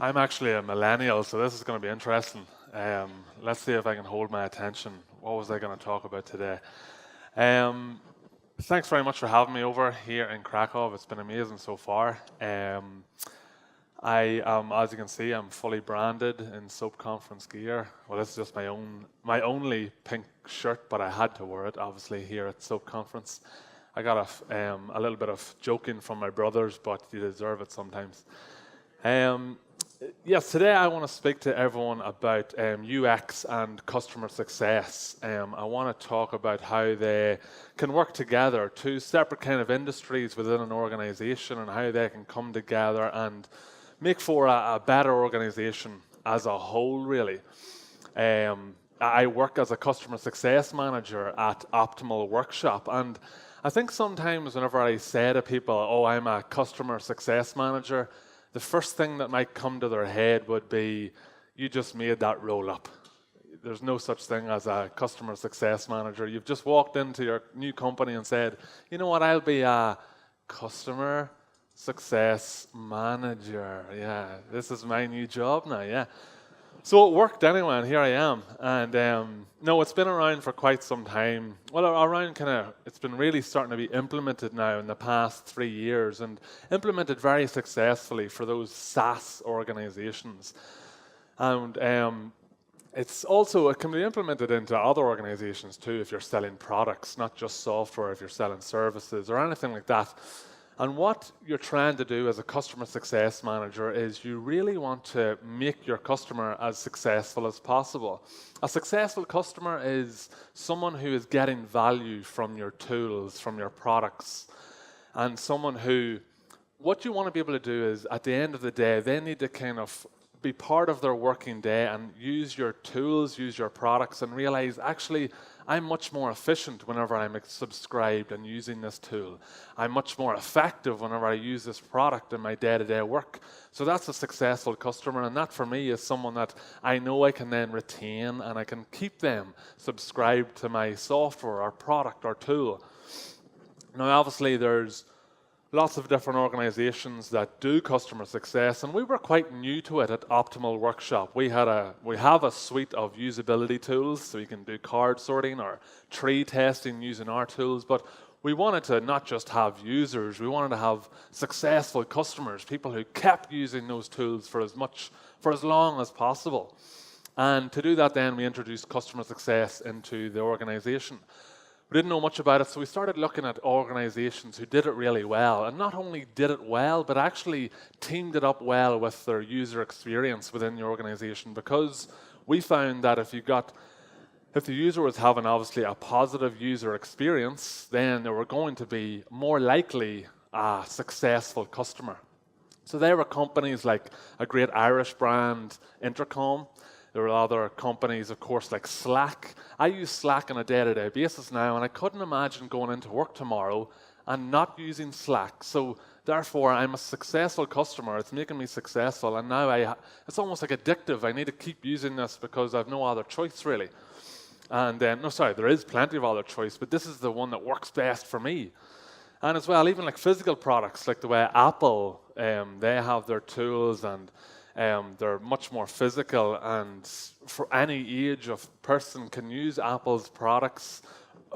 I'm actually a millennial, so this is going to be interesting. Let's see if I can hold my attention. What was I going to talk about today? Thanks very much for having me over here in Kraków. It's been amazing so far. As you can see, I'm fully branded in soapconf gear. Well, this is just my only pink shirt, but I had to wear it, obviously, here at soapconf. I got a little bit of joking from my brothers, but you deserve it sometimes. Yes, today I want to speak to everyone about UX and customer success. I want to talk about how they can work together, two separate kind of industries within an organization, and how they can come together and make for a better organization as a whole, really. I work as a customer success manager at Optimal Workshop, and I think sometimes whenever I say to people, oh, I'm a customer success manager, the first thing that might come to their head would be, you just made that roll up. There's no such thing as a customer success manager. You've just walked into your new company and said, you know what, I'll be a customer success manager. Yeah, this is my new job now, yeah. So it worked anyway, and here I am. And no, it's been around for quite some time. Well, it's been really starting to be implemented now in the past 3 years, and implemented very successfully for those SaaS organizations. And it can be implemented into other organizations too if you're selling products, not just software, if you're selling services or anything like that. And what you're trying to do as a customer success manager is you really want to make your customer as successful as possible. A successful customer is someone who is getting value from your tools, from your products, and someone who, what you want to be able to do is, at the end of the day, they need to kind of be part of their working day and use your tools, use your products, and realize, actually, I'm much more efficient whenever I'm subscribed and using this tool. I'm much more effective whenever I use this product in my day-to-day work. So that's a successful customer, and that for me is someone that I know I can then retain and I can keep them subscribed to my software or product or tool. Now, obviously, there's lots of different organizations that do customer success, and we were quite new to it at Optimal Workshop. We have a suite of usability tools, so you can do card sorting or tree testing using our tools, but we wanted to not just have users, we wanted to have successful customers, people who kept using those tools for as long as possible. And to do that then, we introduced customer success into the organization. We didn't know much about it, so we started looking at organizations who did it really well, and not only did it well, but actually teamed it up well with their user experience within the organization, because we found that if the user was having obviously a positive user experience, then they were going to be more likely a successful customer. So there were companies like a great Irish brand, Intercom. There were other companies, of course, like Slack. I use Slack on a day-to-day basis now, and I couldn't imagine going into work tomorrow and not using Slack. So therefore, I'm a successful customer. It's making me successful, and now it's almost like addictive. I need to keep using this because I've no other choice, really. And there is plenty of other choice, but this is the one that works best for me. And as well, even like physical products, like the way Apple, they have their tools, and they're much more physical, and for any age of person can use Apple's products,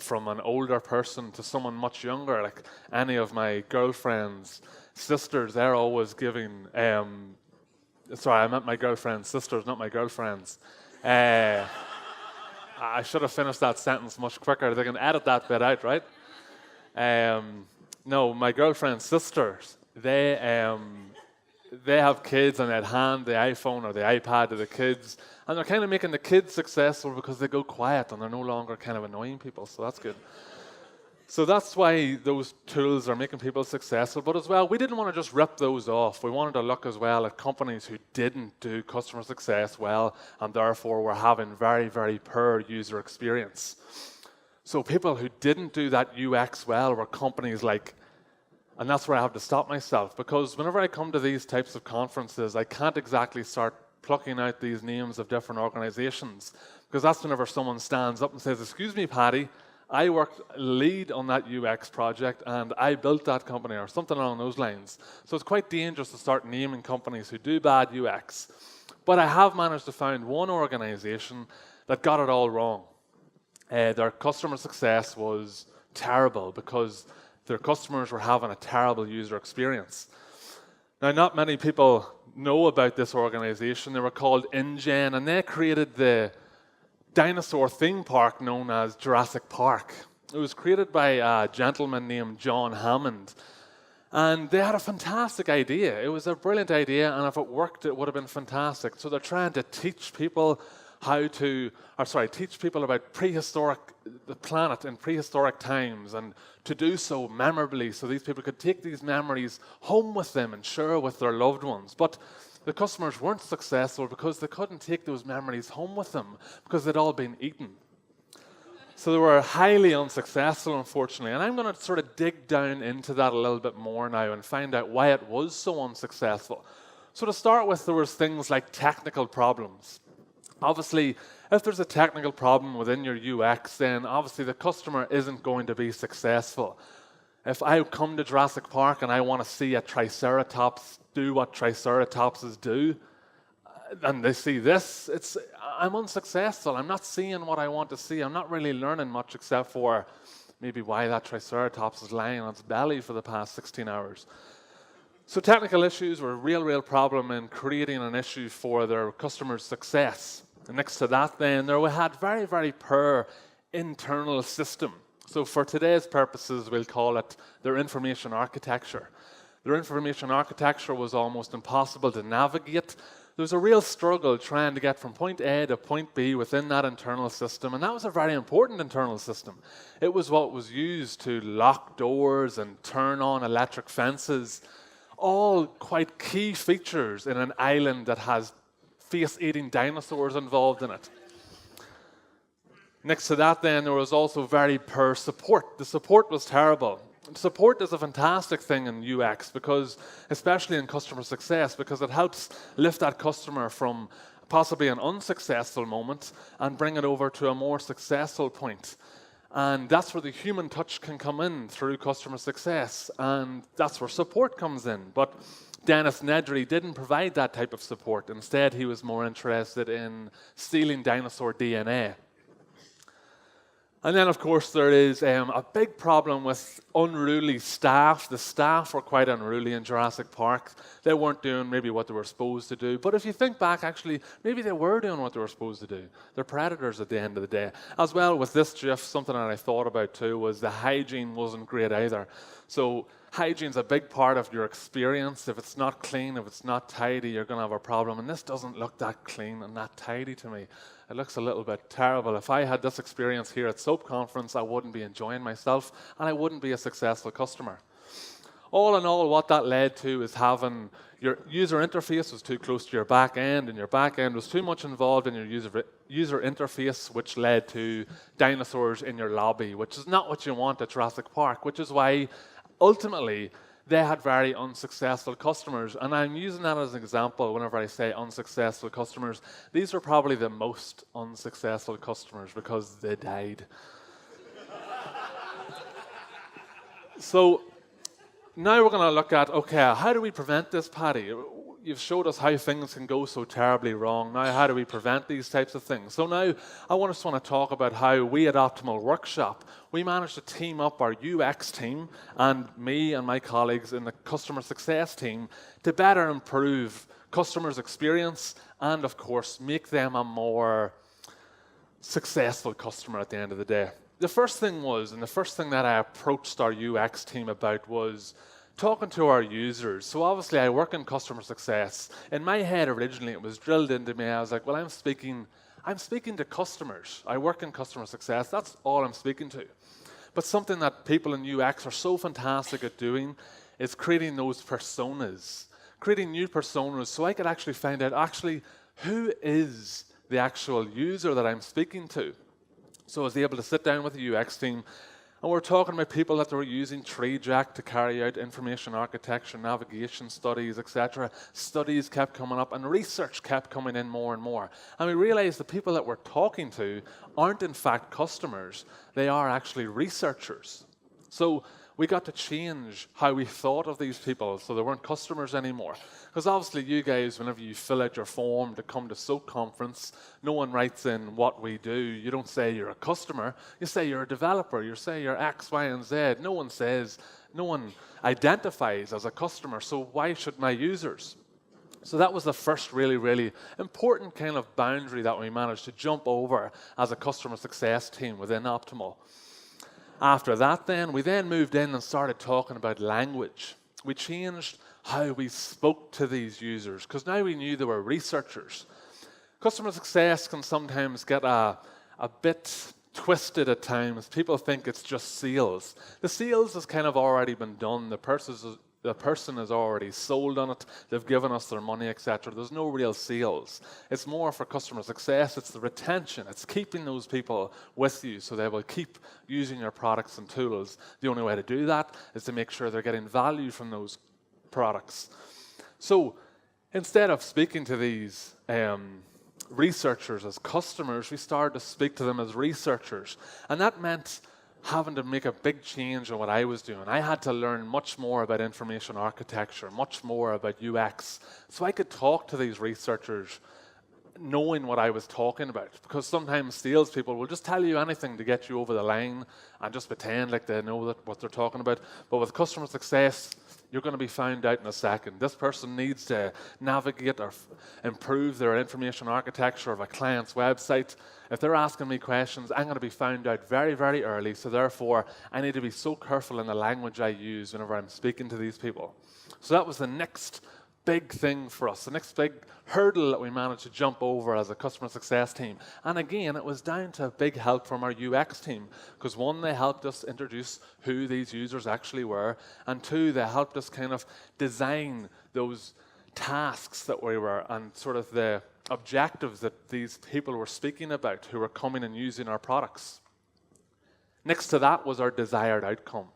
from an older person to someone much younger. Like any of my girlfriend's sisters, they're always giving, sorry, I meant my girlfriend's sisters, not my girlfriends. I should have finished that sentence much quicker. They can edit that bit out, right? No, my girlfriend's sisters, they have kids, and they'd hand the iPhone or the iPad to the kids, and they're kind of making the kids successful because they go quiet and they're no longer kind of annoying people, so that's good. So that's why those tools are making people successful. But as well, we didn't want to just rip those off. We wanted to look as well at companies who didn't do customer success well, and therefore were having very, very poor user experience. So people who didn't do that UX well were companies like, and that's where I have to stop myself, because whenever I come to these types of conferences, I can't exactly start plucking out these names of different organizations, because that's whenever someone stands up and says, "Excuse me, Paddy, I worked lead on that UX project, and I built that company, or something along those lines. So it's quite dangerous to start naming companies who do bad UX. But I have managed to find one organization that got it all wrong. Their customer success was terrible because their customers were having a terrible user experience. Now, not many people know about this organization. They were called InGen, and they created the dinosaur theme park known as Jurassic Park. It was created by a gentleman named John Hammond, and they had a fantastic idea. It was a brilliant idea, and if it worked, it would have been fantastic. So they're trying to teach people teach people about the planet in prehistoric times, and to do so memorably, so these people could take these memories home with them and share with their loved ones. But the customers weren't successful because they couldn't take those memories home with them because they'd all been eaten. So they were highly unsuccessful, unfortunately. And I'm going to sort of dig down into that a little bit more now and find out why it was so unsuccessful. So to start with, there was things like technical problems. Obviously, if there's a technical problem within your UX, then obviously the customer isn't going to be successful. If I come to Jurassic Park and I want to see a Triceratops do what Triceratopses do, and they see this, I'm unsuccessful. I'm not seeing what I want to see. I'm not really learning much except for maybe why that Triceratops is lying on its belly for the past 16 hours. So technical issues were a real problem in creating an issue for their customers' success. And next to that then, we had very poor internal system. So for today's purposes, we'll call it their information architecture. Their information architecture was almost impossible to navigate. There was a real struggle trying to get from point A to point B within that internal system, and that was a very important internal system. It was what was used to lock doors and turn on electric fences, all quite key features in an island that has face-eating dinosaurs involved in it. Next to that then, there was also very poor support. The support was terrible. Support is a fantastic thing in UX, because, especially in customer success, because it helps lift that customer from possibly an unsuccessful moment and bring it over to a more successful point. And that's where the human touch can come in through customer success, and that's where support comes in. But Dennis Nedry didn't provide that type of support. Instead, he was more interested in stealing dinosaur DNA. And then, of course, there is a big problem with unruly staff. The staff were quite unruly in Jurassic Park. They weren't doing maybe what they were supposed to do. But if you think back, actually, maybe they were doing what they were supposed to do. They're predators at the end of the day. As well, with this GIF, something that I thought about too was the hygiene wasn't great either. So hygiene's a big part of your experience. If it's not clean, if it's not tidy, you're going to have a problem. And this doesn't look that clean and that tidy to me. It looks a little bit terrible. If I had this experience here at Soap Conference, I wouldn't be enjoying myself, and I wouldn't be a successful customer. All in all, what that led to is having your user interface was too close to your back end, and your back end was too much involved in your user interface, which led to dinosaurs in your lobby, which is not what you want at Jurassic Park, which is why ultimately they had very unsuccessful customers. And I'm using that as an example whenever I say unsuccessful customers. These are probably the most unsuccessful customers because they died. So now we're going to look at, okay, how do we prevent this, Paddy? You've showed us how things can go so terribly wrong. Now, how do we prevent these types of things? So now, I just want to talk about how we at Optimal Workshop, we managed to team up our UX team and me and my colleagues in the customer success team to better improve customers' experience and, of course, make them a more successful customer at the end of the day. The first thing that I approached our UX team about was talking to our users. So obviously I work in customer success. In my head originally it was drilled into me. I was like, well, I'm speaking to customers. I work in customer success. That's all I'm speaking to. But something that people in UX are so fantastic at doing is creating those personas, creating new personas, so I could actually find out who is the actual user that I'm speaking to. So I was able to sit down with the UX team And we're talking about people that were using TreeJack to carry out information architecture, navigation studies, etc. Studies kept coming up and research kept coming in more and more. And we realized the people that we're talking to aren't in fact customers, they are actually researchers. So we got to change how we thought of these people so they weren't customers anymore. Because obviously you guys, whenever you fill out your form to come to SOAP conference, no one writes in what we do. You don't say you're a customer, you say you're a developer, you say you're X, Y, and Z. No one identifies as a customer, so why should my users? So that was the first really, really important kind of boundary that we managed to jump over as a customer success team within Optimal. After that we then moved in and started talking about language. We changed how we spoke to these users because now we knew they were researchers. Customer success can sometimes get a bit twisted at times. People think it's just sales. The sales has kind of already been done. The person is already sold on it. They've given us their money, etc. There's no real sales. It's more for customer success. It's the retention. It's keeping those people with you so they will keep using your products and tools. The only way to do that is to make sure they're getting value from those products. So instead of speaking to these researchers as customers, we started to speak to them as researchers. And that meant having to make a big change in what I was doing. I had to learn much more about information architecture, much more about UX, so I could talk to these researchers knowing what I was talking about. Because sometimes salespeople will just tell you anything to get you over the line and just pretend like they know what they're talking about. But with customer success, you're going to be found out in a second. This person needs to navigate or improve their information architecture of a client's website. If they're asking me questions, I'm going to be found out very, very early. So therefore, I need to be so careful in the language I use whenever I'm speaking to these people. So that was the next big thing for us, the next big hurdle that we managed to jump over as a customer success team. And again, it was down to big help from our UX team, because one, they helped us introduce who these users actually were, and two, they helped us kind of design those tasks that we were and sort of the objectives that these people were speaking about who were coming and using our products. Next to that was our desired outcome.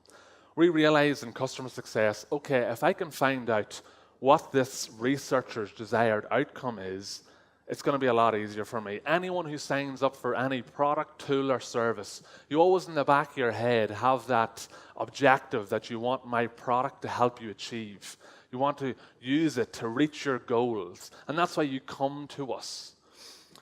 We realized in customer success, okay, if I can find out what this researcher's desired outcome is, it's going to be a lot easier for me. Anyone who signs up for any product, tool, or service, you always in the back of your head have that objective that you want my product to help you achieve. You want to use it to reach your goals, and that's why you come to us.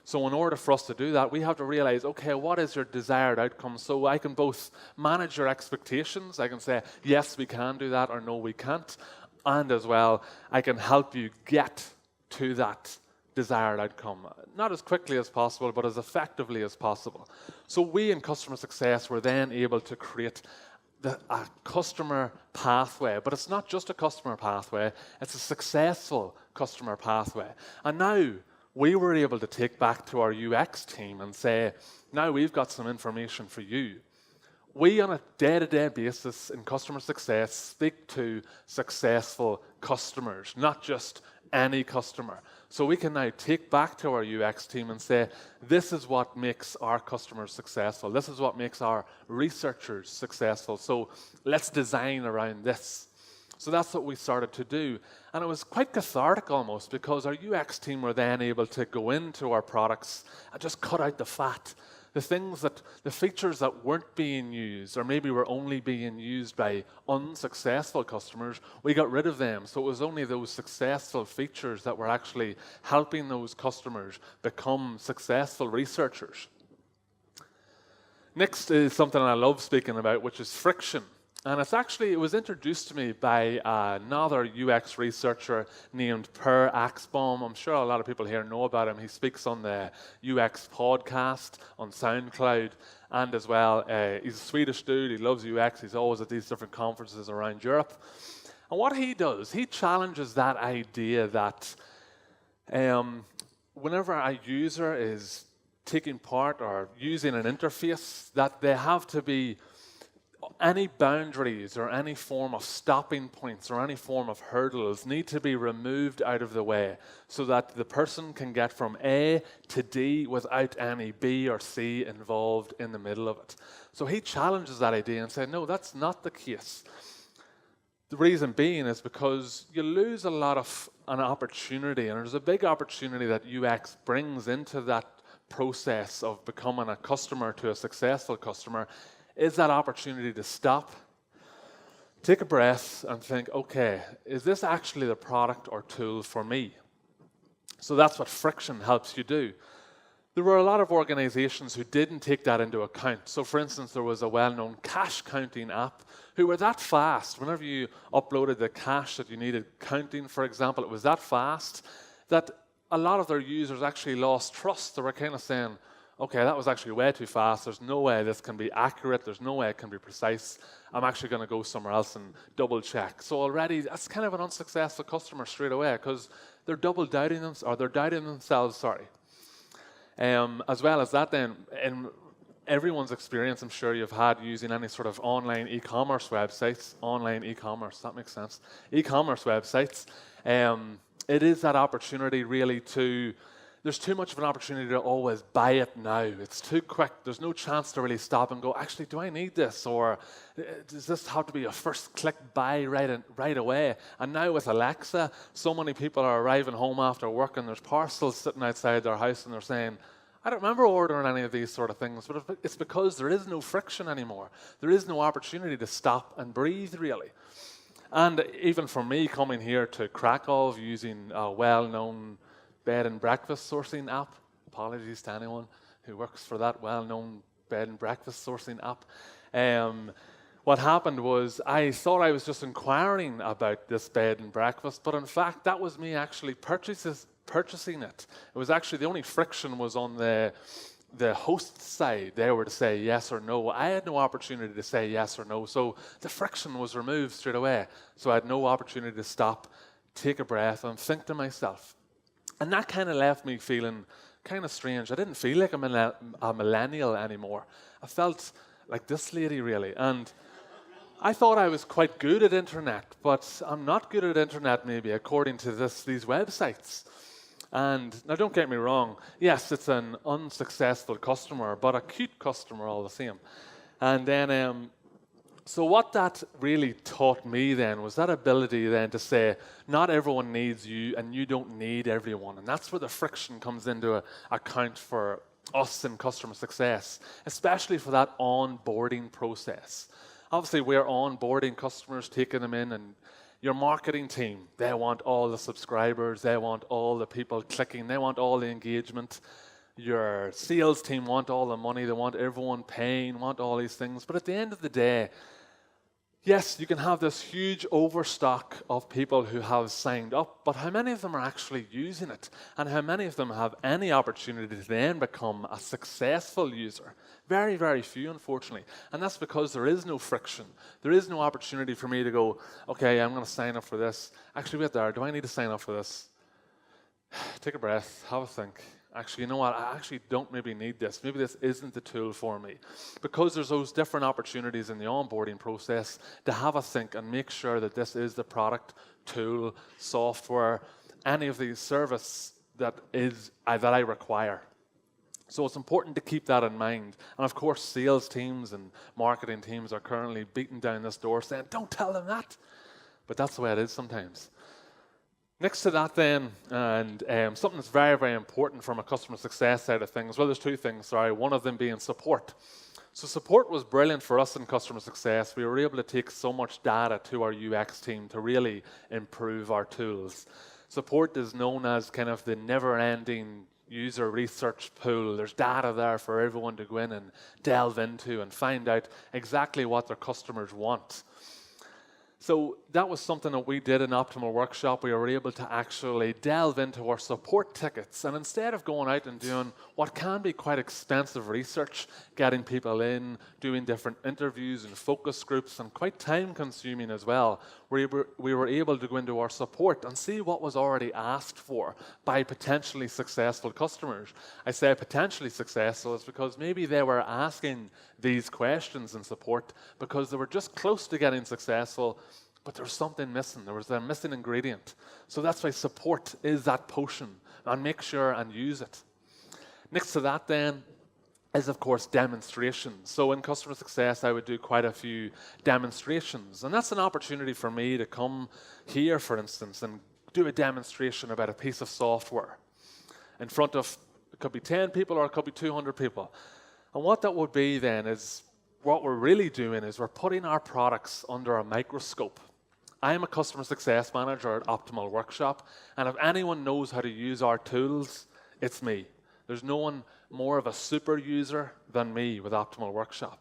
So in order for us to do that, we have to realize, okay, what is your desired outcome? So I can both manage your expectations. I can say, yes, we can do that, or no, we can't. And as well, I can help you get to that desired outcome. Not as quickly as possible, but as effectively as possible. So we in customer success were then able to create a customer pathway. But it's not just a customer pathway, it's a successful customer pathway. And now we were able to take back to our UX team and say, now we've got some information for you. We, on a day-to-day basis in customer success, speak to successful customers, not just any customer. So we can now take back to our UX team and say, this is what makes our customers successful. This is what makes our researchers successful. So let's design around this. So that's what we started to do. And it was quite cathartic almost, because our UX team were then able to go into our products and just cut out the fat. The features that weren't being used, or maybe were only being used by unsuccessful customers, we got rid of them. So it was only those successful features that were actually helping those customers become successful researchers. Next is something I love speaking about, which is friction. And it was introduced to me by another UX researcher named Per Axbaum. I'm sure a lot of people here know about him. He speaks on the UX podcast on SoundCloud, and as well, he's a Swedish dude. He loves UX. He's always at these different conferences around Europe. And what he does, he challenges that idea that whenever a user is taking part or using an interface, that they have to be any boundaries or any form of stopping points or any form of hurdles need to be removed out of the way so that the person can get from A to D without any B or C involved in the middle of it. So he challenges that idea and said, no, that's not the case. The reason being is because you lose a lot of an opportunity, and there's a big opportunity that UX brings into that process of becoming a customer to a successful customer, is that opportunity to stop, take a breath, and think, okay, is this actually the product or tool for me? So that's what friction helps you do. There were a lot of organizations who didn't take that into account. So for instance, there was a well-known cash counting app who were that fast. Whenever you uploaded the cash that you needed counting, for example, it was that fast that a lot of their users actually lost trust. They were kind of saying, okay, that was actually way too fast. There's no way this can be accurate. There's no way it can be precise. I'm actually going to go somewhere else and double check. So already that's kind of an unsuccessful customer straight away because they're double doubting them, or they're doubting themselves, as well as that then, in everyone's experience, I'm sure you've had using any sort of online e-commerce websites, that makes sense, e-commerce websites, it is that opportunity really there's too much of an opportunity to always buy it now. It's too quick. There's no chance to really stop and go, actually, do I need this? Or does this have to be a first click buy right away? And now with Alexa, so many people are arriving home after work and there's parcels sitting outside their house and they're saying, I don't remember ordering any of these sort of things, but it's because there is no friction anymore. There is no opportunity to stop and breathe, really. And even for me coming here to Kraków using a well-known bed and breakfast sourcing app, apologies to anyone who works for that well-known bed and breakfast sourcing app, what happened was I thought I was just inquiring about this bed and breakfast, but in fact that was me actually purchasing it. It was actually the only friction was on the host side. They were to say yes or no. I had no opportunity to say yes or no, so the friction was removed straight away. So I had no opportunity to stop, take a breath, and think to myself. And that kind of left me feeling kind of strange. I didn't feel like a millennial anymore. I felt like this lady, really. And I thought I was quite good at internet, but I'm not good at internet, maybe, according to these websites. And now, don't get me wrong. Yes, it's an unsuccessful customer, but a cute customer all the same. And then, so what that really taught me then was that ability then to say, not everyone needs you and you don't need everyone. And that's where the friction comes into account for us in customer success, especially for that onboarding process. Obviously, we're onboarding customers, taking them in, and your marketing team, they want all the subscribers, they want all the people clicking, they want all the engagement. Your sales team want all the money, they want everyone paying, want all these things. But at the end of the day, yes, you can have this huge overstock of people who have signed up, but how many of them are actually using it? And how many of them have any opportunity to then become a successful user? Very, very few, unfortunately. And that's because there is no friction. There is no opportunity for me to go, okay, I'm going to sign up for this. Actually, wait there, do I need to sign up for this? Take a breath, have a think. Actually, you know what, I actually don't maybe need this. Maybe this isn't the tool for me. Because there's those different opportunities in the onboarding process to have a think and make sure that this is the product, tool, software, any of the service that I require. So it's important to keep that in mind. And of course, sales teams and marketing teams are currently beating down this door saying, don't tell them that. But that's the way it is sometimes. Next to that then, and something that's very, very important from a customer success side of things, well, there's two things, one of them being support. So support was brilliant for us in customer success. We were able to take so much data to our UX team to really improve our tools. Support is known as kind of the never-ending user research pool. There's data there for everyone to go in and delve into and find out exactly what their customers want. So that was something that we did in Optimal Workshop. We were able to actually delve into our support tickets. And instead of going out and doing what can be quite expensive research, getting people in, doing different interviews and focus groups, and quite time-consuming as well, we were able to go into our support and see what was already asked for by potentially successful customers. I say potentially successful is because maybe they were asking these questions in support because they were just close to getting successful, but there was something missing. There was a missing ingredient. So that's why support is that potion, and make sure and use it. Next to that then is, of course, demonstrations. So in customer success, I would do quite a few demonstrations, and that's an opportunity for me to come here, for instance, and do a demonstration about a piece of software in front of, it could be 10 people or it could be 200 people. And what that would be then is, what we're really doing is we're putting our products under a microscope. I'm a customer success manager at Optimal Workshop, and if anyone knows how to use our tools, it's me. There's no one more of a super user than me with Optimal Workshop.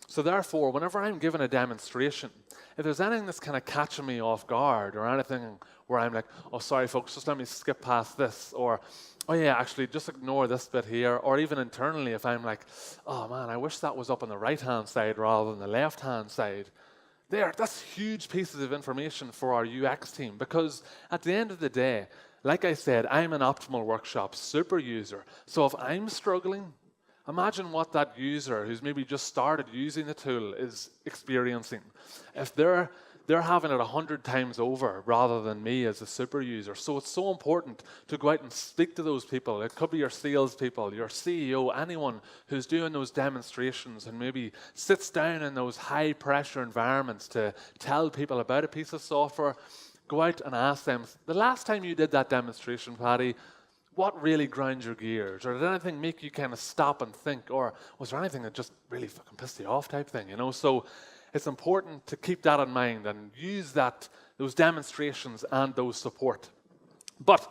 So therefore, whenever I'm giving a demonstration, if there's anything that's kind of catching me off guard, or anything where I'm like, oh, sorry folks, just let me skip past this, or oh yeah, actually just ignore this bit here, or even internally if I'm like, oh man, I wish that was up on the right-hand side rather than the left-hand side. That's huge pieces of information for our UX team, because at the end of the day, like I said, I'm an Optimal Workshop super user. So if I'm struggling, imagine what that user who's maybe just started using the tool is experiencing. If they're having it 100 times over rather than me as a super user. So it's so important to go out and speak to those people. It could be your salespeople, your CEO, anyone who's doing those demonstrations and maybe sits down in those high pressure environments to tell people about a piece of software. Go out and ask them, the last time you did that demonstration, Paddy, what really grinds your gears? Or did anything make you kind of stop and think? Or was there anything that just really fucking pissed you off type thing, you know? So it's important to keep that in mind and use those demonstrations and those support. But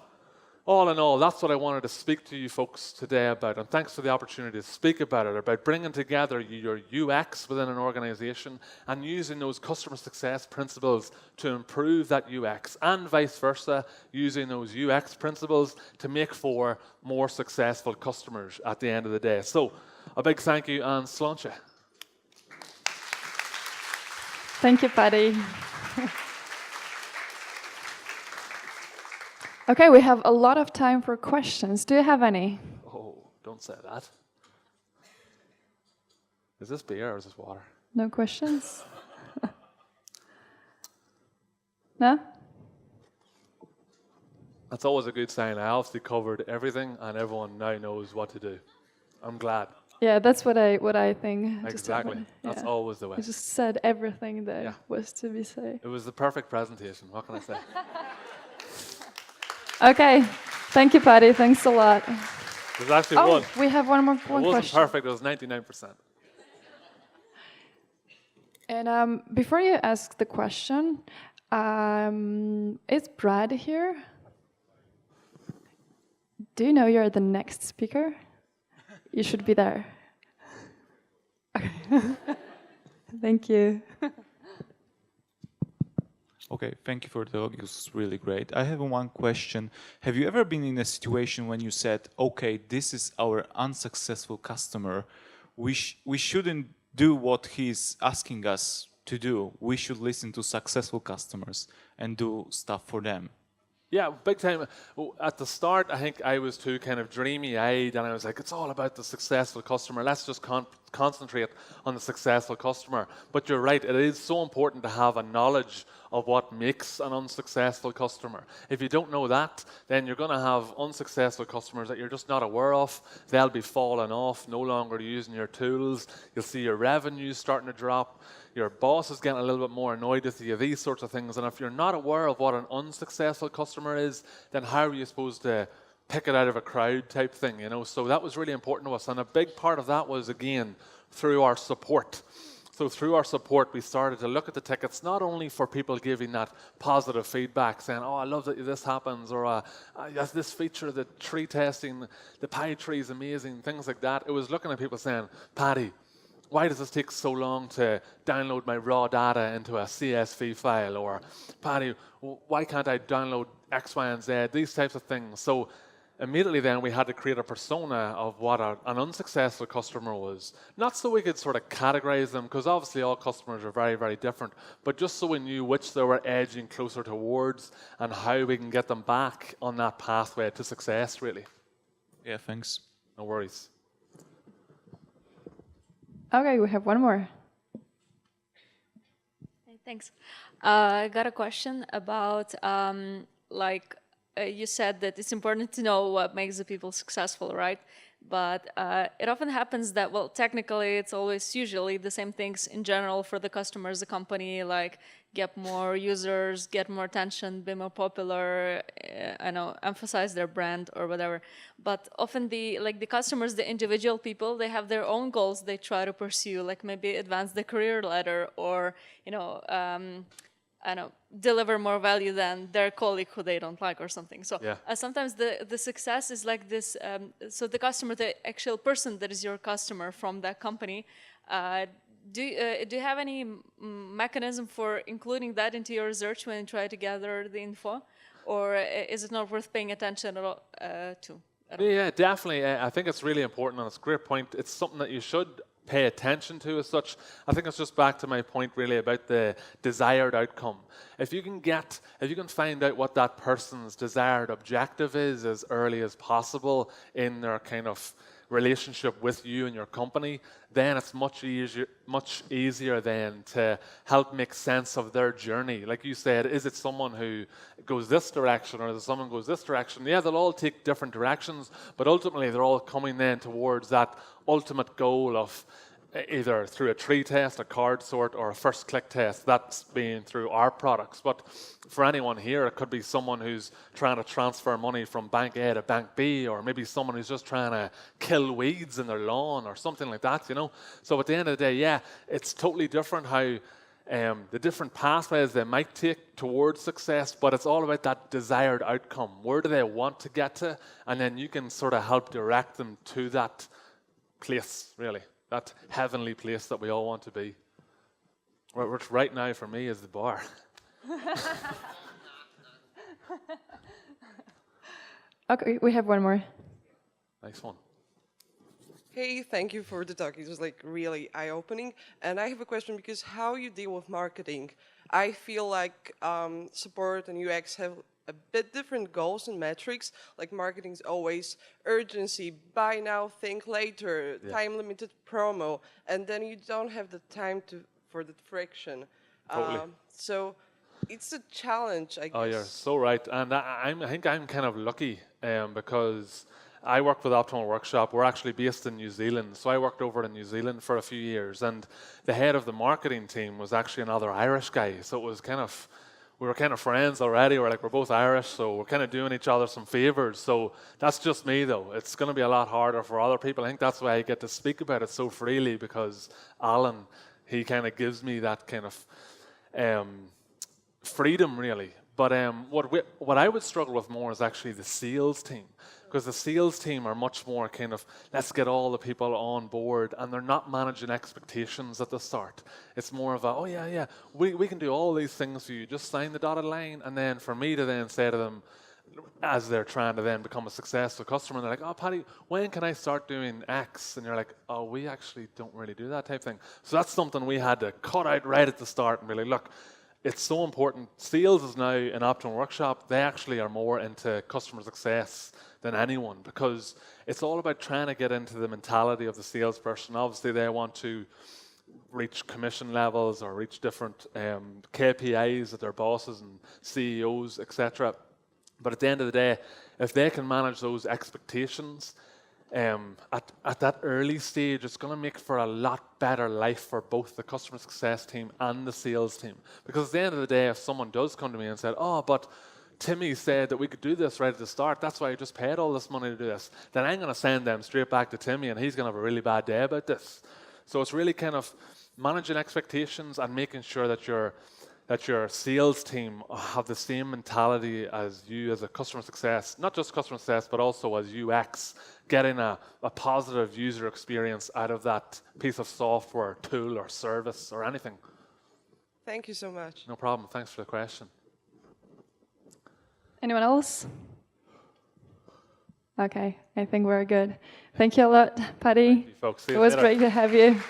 all in all, that's what I wanted to speak to you folks today about. And thanks for the opportunity to speak about it, about bringing together your UX within an organization and using those customer success principles to improve that UX, and vice versa, using those UX principles to make for more successful customers at the end of the day. So a big thank you and sláinte. Thank you, Paddy. Okay, we have a lot of time for questions. Do you have any? Oh, don't say that. Is this beer or is this water? No questions? No? That's always a good sign. I obviously covered everything and everyone now knows what to do. I'm glad. Yeah, that's what I think. Exactly. That's always the way. You just said everything that was to be said. It was the perfect presentation. What can I say? Okay. Thank you, Paddy. Thanks a lot. There's actually one. We have one question. It wasn't perfect. It was 99%. And before you ask the question, is Brad here? Do you know you're the next speaker? You should be there. Okay. Thank you. Okay, thank you for the talk. It was really great. I have one question. Have you ever been in a situation when you said, okay, this is our unsuccessful customer. We shouldn't do what he's asking us to do. We should listen to successful customers and do stuff for them. Yeah, big time. At the start, I think I was too kind of dreamy-eyed, and I was like, it's all about the successful customer. Let's just concentrate on the successful customer. But you're right, it is so important to have a knowledge of what makes an unsuccessful customer. If you don't know that, then you're going to have unsuccessful customers that you're just not aware of. They'll be falling off, no longer using your tools. You'll see your revenues starting to drop. Your boss is getting a little bit more annoyed with you, these sorts of things. And if you're not aware of what an unsuccessful customer is, then how are you supposed to pick it out of a crowd type thing, you know? So that was really important to us. And a big part of that was, again, through our support. So through our support, we started to look at the tickets, not only for people giving that positive feedback, saying, oh, I love that this happens, or this feature, the tree testing, the pie tree is amazing, things like that. It was looking at people saying, Paddy, why does this take so long to download my raw data into a CSV file? Or, Paddy, why can't I download X, Y, and Z? These types of things. So immediately then we had to create a persona of what an unsuccessful customer was. Not so we could sort of categorize them, because obviously all customers are very, very different, but just so we knew which they were edging closer towards and how we can get them back on that pathway to success, really. Yeah, thanks. No worries. Okay, we have one more. Hey, thanks. I got a question about you said that it's important to know what makes the people successful, right? But it often happens that, well, technically it's always usually the same things in general for the customers, the company, like get more users, get more attention, be more popular, emphasize their brand or whatever. But often the customers, the individual people, they have their own goals they try to pursue, like maybe advance the career ladder or, deliver more value than their colleague who they don't like or something. So sometimes the success is like this. So the customer, the actual person that is your customer from that company, do you have any mechanism for including that into your research when you try to gather the info? Or is it not worth paying attention at all, to? Yeah, definitely. I think it's really important, and it's a great point. It's something that you should pay attention to as such. I think it's just back to my point really about the desired outcome. If you can find out what that person's desired objective is as early as possible in their kind of relationship with you and your company, then it's much easier then to help make sense of their journey. Like you said, is it someone who goes this direction, or is it someone who goes this direction? Yeah, they'll all take different directions, but ultimately they're all coming then towards that ultimate goal of either through a tree test, a card sort, or a first click test. That's being through our products. But for anyone here, it could be someone who's trying to transfer money from bank A to bank B, or maybe someone who's just trying to kill weeds in their lawn or something like that, So at the end of the day, yeah, it's totally different how the different pathways they might take towards success, but it's all about that desired outcome. Where do they want to get to? And then you can sort of help direct them to that place, really. That heavenly place that we all want to be. Which right now for me is the bar. Okay, we have one more. Nice one. Hey, thank you for the talk. It was really eye-opening. And I have a question, because how you deal with marketing. I feel like support and UX have a bit different goals and metrics. Like marketing is always urgency, buy now, think later, time-limited promo, and then you don't have the time for the friction. Totally. So it's a challenge, I guess. Oh, you're so right. And I think I'm kind of lucky because I work with Optimal Workshop. We're actually based in New Zealand. So I worked over in New Zealand for a few years, and the head of the marketing team was actually another Irish guy. So it was we were kind of friends already. We're both Irish, so we're kind of doing each other some favors. So that's just me, though. It's going to be a lot harder for other people. I think that's why I get to speak about it so freely, because Alan, he kind of gives me that kind of freedom, really. But what I would struggle with more is actually the sales team, because the sales team are much more kind of, let's get all the people on board, and they're not managing expectations at the start. It's more of a, we can do all these things for you, just sign the dotted line. And then for me to then say to them, as they're trying to then become a successful customer, and they're like, oh, Paddy, when can I start doing X? And you're like, oh, we actually don't really do that type thing. So that's something we had to cut out right at the start and be like, look, it's so important. Sales is now in Optimal Workshop. They actually are more into customer success than anyone, because it's all about trying to get into the mentality of the salesperson. Obviously, they want to reach commission levels or reach different KPIs that their bosses and CEOs, etc. But at the end of the day, if they can manage those expectations at that early stage, it's going to make for a lot better life for both the customer success team and the sales team. Because at the end of the day, if someone does come to me and said, oh, but Timmy said that we could do this right at the start, that's why I just paid all this money to do this, then I'm going to send them straight back to Timmy, and he's going to have a really bad day about this. So it's really kind of managing expectations and making sure that that your sales team have the same mentality as you as a customer success, not just customer success, but also as UX, getting a positive user experience out of that piece of software, tool, or service, or anything. Thank you so much. No problem. Thanks for the question. Anyone else? Okay, I think we're good. Thank you a lot, Paddy. Thank you, folks. See It you was later. great to have you.